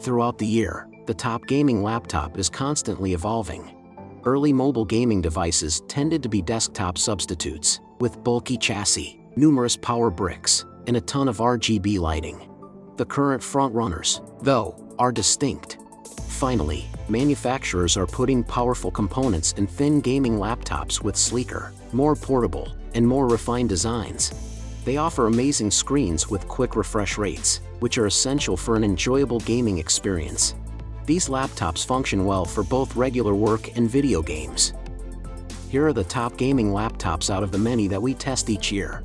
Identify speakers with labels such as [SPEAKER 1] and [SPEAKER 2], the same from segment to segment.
[SPEAKER 1] Throughout the year, the top gaming laptop is constantly evolving. Early mobile gaming devices tended to be desktop substitutes, with bulky chassis, numerous power bricks, and a ton of RGB lighting. The current frontrunners, though, are distinct. Finally, manufacturers are putting powerful components in thin gaming laptops with sleeker, more portable, and more refined designs. They offer amazing screens with quick refresh rates, which are essential for an enjoyable gaming experience. These laptops function well for both regular work and video games. Here are the top gaming laptops out of the many that we test each year.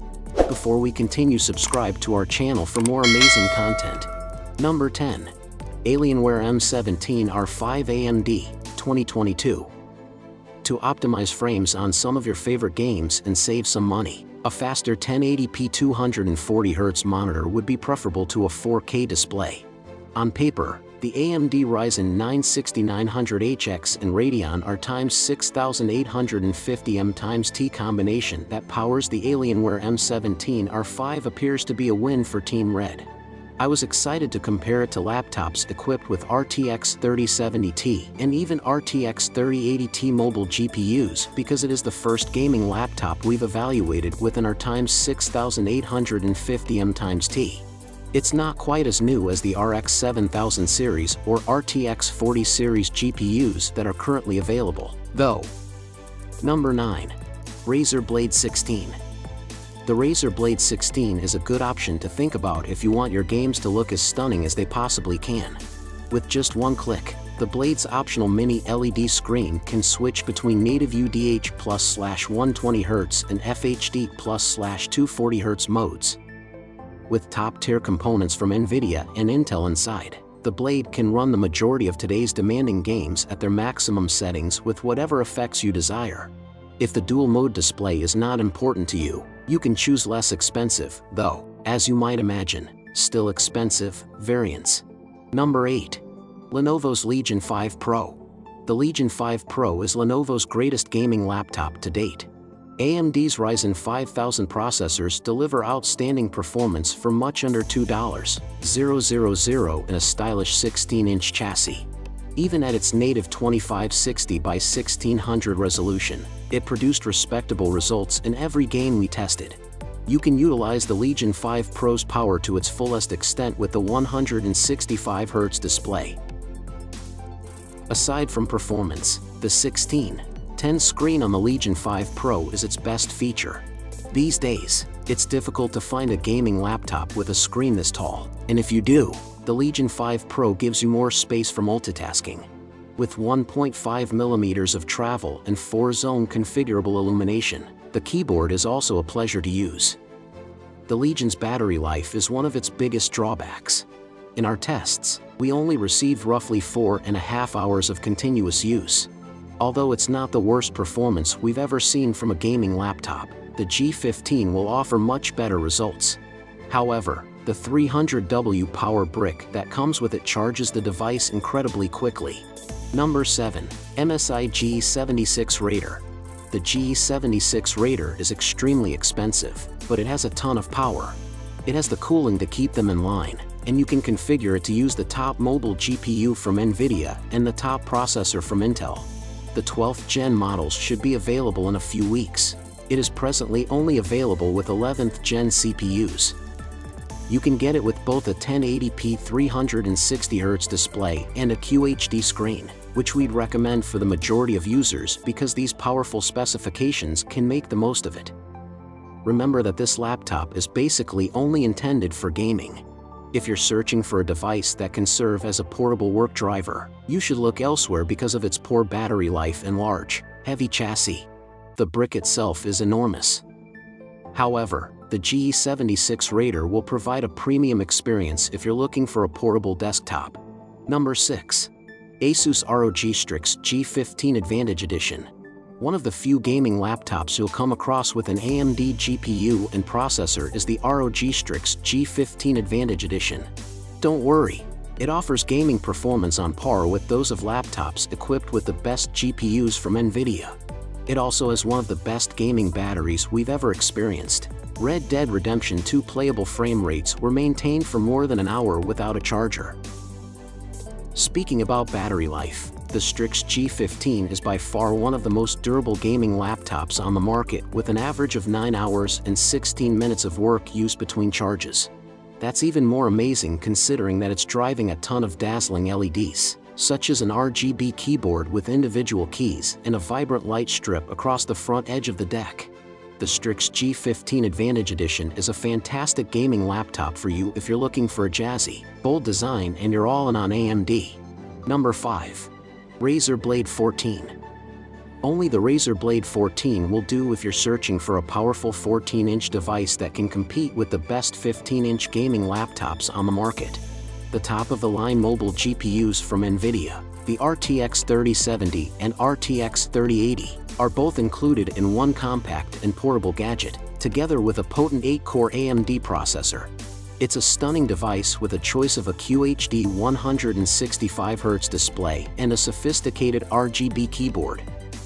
[SPEAKER 1] Before we continue, subscribe to our channel for more amazing content. Number 10. Alienware M17 R5 AMD, 2022. To optimize frames on some of your favorite games and save some money, a faster 1080p 240Hz monitor would be preferable to a 4K display. On paper, the AMD Ryzen 9 6900HX and Radeon R/6850M/T combination that powers the Alienware M17 R5 appears to be a win for Team Red. I was excited to compare it to laptops equipped with RTX 3070 and even RTX 3080 mobile GPUs because it is the first gaming laptop we've evaluated with an R/6850M/T. It's not quite as new as the RX 7000 series or RTX 40 series GPUs that are currently available, though. Number 9. Razer Blade 16. The Razer Blade 16 is a good option to think about if you want your games to look as stunning as they possibly can. With just one click, the Blade's optional mini LED screen can switch between native UDH+/120Hz and FHD+/240Hz modes. With top-tier components from NVIDIA and Intel inside, the Blade can run the majority of today's demanding games at their maximum settings with whatever effects you desire. If the dual-mode display is not important to you, you can choose less expensive, though, as you might imagine, still expensive, variants. Number 8. Lenovo's Legion 5 Pro. The Legion 5 Pro is Lenovo's greatest gaming laptop to date. AMD's Ryzen 5000 processors deliver outstanding performance for much under $2,000 in a stylish 16-inch chassis. Even at its native 2560 by 1600 resolution, it produced respectable results in every game we tested. You can utilize the Legion 5 Pro's power to its fullest extent with the 165Hz display. Aside from performance, the 16:10 screen on the Legion 5 Pro is its best feature. These days, it's difficult to find a gaming laptop with a screen this tall, and if you do, the Legion 5 Pro gives you more space for multitasking. With 1.5mm of travel and 4-zone configurable illumination, the keyboard is also a pleasure to use. The Legion's battery life is one of its biggest drawbacks. In our tests, we only received roughly 4.5 hours of continuous use. Although it's not the worst performance we've ever seen from a gaming laptop, the G14 will offer much better results. However, the 300W power brick that comes with it charges the device incredibly quickly. Number 7. MSI GE76 Raider. The G76 Raider is extremely expensive, but it has a ton of power. It has the cooling to keep them in line, and you can configure it to use the top mobile GPU from NVIDIA and the top processor from Intel. The 12th gen models should be available in a few weeks. It is presently only available with 11th gen CPUs. You can get it with both a 1080p 360Hz display and a QHD screen, which we'd recommend for the majority of users because these powerful specifications can make the most of it. Remember that this laptop is basically only intended for gaming. If you're searching for a device that can serve as a portable work driver, you should look elsewhere because of its poor battery life and large, heavy chassis. The brick itself is enormous. However, the G76 Raider will provide a premium experience if you're looking for a portable desktop. Number 6. ASUS ROG Strix G14 Advantage Edition. One of the few gaming laptops you'll come across with an AMD GPU and processor is the ROG Strix G14 Advantage Edition. Don't worry, it offers gaming performance on par with those of laptops equipped with the best GPUs from NVIDIA. It also has one of the best gaming batteries we've ever experienced. Red Dead Redemption 2 playable frame rates were maintained for more than an hour without a charger. Speaking about battery life, the Strix G14 is by far one of the most durable gaming laptops on the market, with an average of 9 hours and 16 minutes of work use between charges. That's even more amazing considering that it's driving a ton of dazzling LEDs, such as an RGB keyboard with individual keys and a vibrant light strip across the front edge of the deck. The Strix G14 Advantage Edition is a fantastic gaming laptop for you if you're looking for a jazzy, bold design and you're all in on AMD. Number 5. Razer Blade 14. Only the Razer Blade 14 will do if you're searching for a powerful 14-inch device that can compete with the best 15-inch gaming laptops on the market. The top-of-the-line mobile GPUs from NVIDIA, the RTX 3070 and RTX 3080, are both included in one compact and portable gadget, together with a potent 8-core AMD processor. It's a stunning device with a choice of a QHD 165Hz display and a sophisticated RGB keyboard.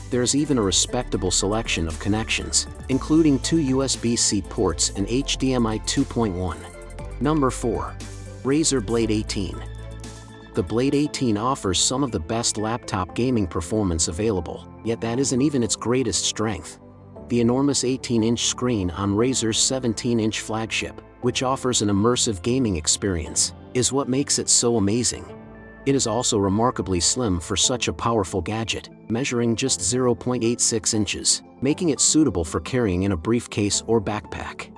[SPEAKER 1] There's even a respectable selection of connections, including 2 USB-C ports and HDMI 2.1. Number 4. Razer Blade 18. The Blade 18 offers some of the best laptop gaming performance available, yet that isn't even its greatest strength. The enormous 18-inch screen on Razer's 17-inch flagship, which offers an immersive gaming experience, is what makes it so amazing. It is also remarkably slim for such a powerful gadget, measuring just 0.86 inches, making it suitable for carrying in a briefcase or backpack.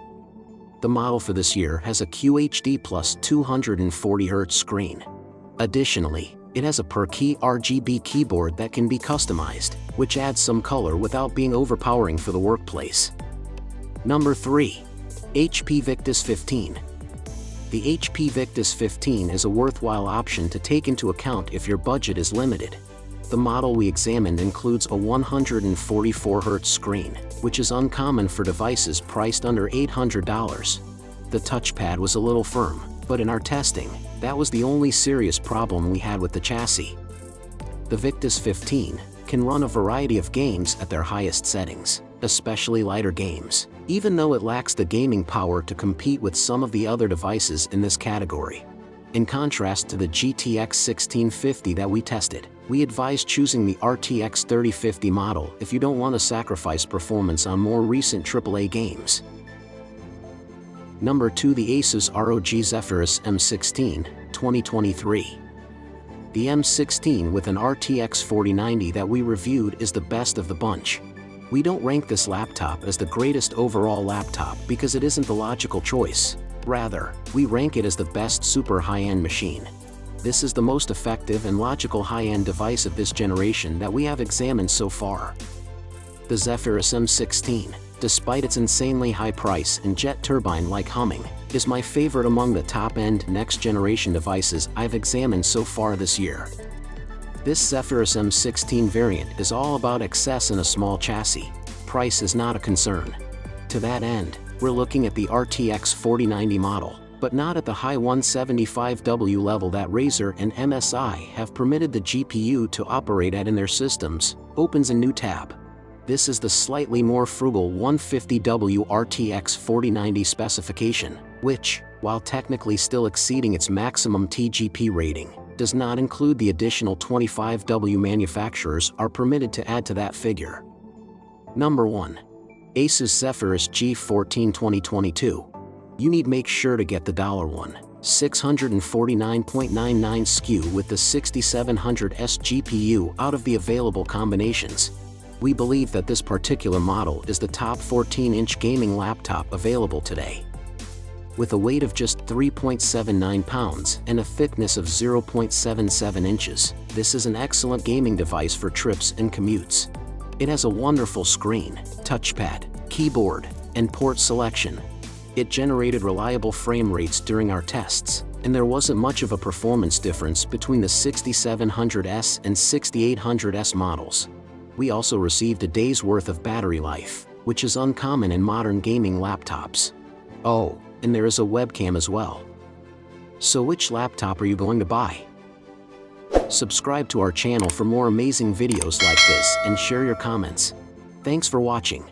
[SPEAKER 1] The model for this year has a QHD plus 240Hz screen. Additionally, it has a per-key RGB keyboard that can be customized, which adds some color without being overpowering for the workplace. Number 3. HP Victus 15. The HP Victus 15 is a worthwhile option to take into account if your budget is limited. The model we examined includes a 144Hz screen, which is uncommon for devices priced under $800. The touchpad was a little firm, but in our testing, that was the only serious problem we had with the chassis. The Victus 15 can run a variety of games at their highest settings, especially lighter games, even though it lacks the gaming power to compete with some of the other devices in this category. In contrast to the GTX 1650 that we tested, we advise choosing the RTX 3050 model if you don't want to sacrifice performance on more recent AAA games. Number 2. The ASUS ROG Zephyrus M16, 2023. The M16 with an RTX 4090 that we reviewed is the best of the bunch. We don't rank this laptop as the greatest overall laptop because it isn't the logical choice. Rather, we rank it as the best super high-end machine. This is the most effective and logical high-end device of this generation that we have examined so far. The Zephyrus M16, despite its insanely high price and jet turbine-like humming, is my favorite among the top-end next-generation devices I've examined so far this year. This Zephyrus M16 variant is all about excess in a small chassis. Price is not a concern. To that end, we're looking at the RTX 4090 model, but not at the high 175W level that Razer and MSI have permitted the GPU to operate at in their systems. Opens a new tab. This is the slightly more frugal 150W RTX 4090 specification, which, while technically still exceeding its maximum TGP rating, does not include the additional 25W manufacturers are permitted to add to that figure. Number 1. ASUS Zephyrus G14 2022. You need make sure to get the $1, 649.99 SKU with the 6700S GPU out of the available combinations. We believe that this particular model is the top 14-inch gaming laptop available today. With a weight of just 3.79 pounds and a thickness of 0.77 inches, this is an excellent gaming device for trips and commutes. It has a wonderful screen, touchpad, keyboard, and port selection. It generated reliable frame rates during our tests, and there wasn't much of a performance difference between the 6700S and 6800S models. We also received a day's worth of battery life, which is uncommon in modern gaming laptops. Oh, and there is a webcam as well. So which laptop are you going to buy? Subscribe to our channel for more amazing videos like this and share your comments. Thanks for watching.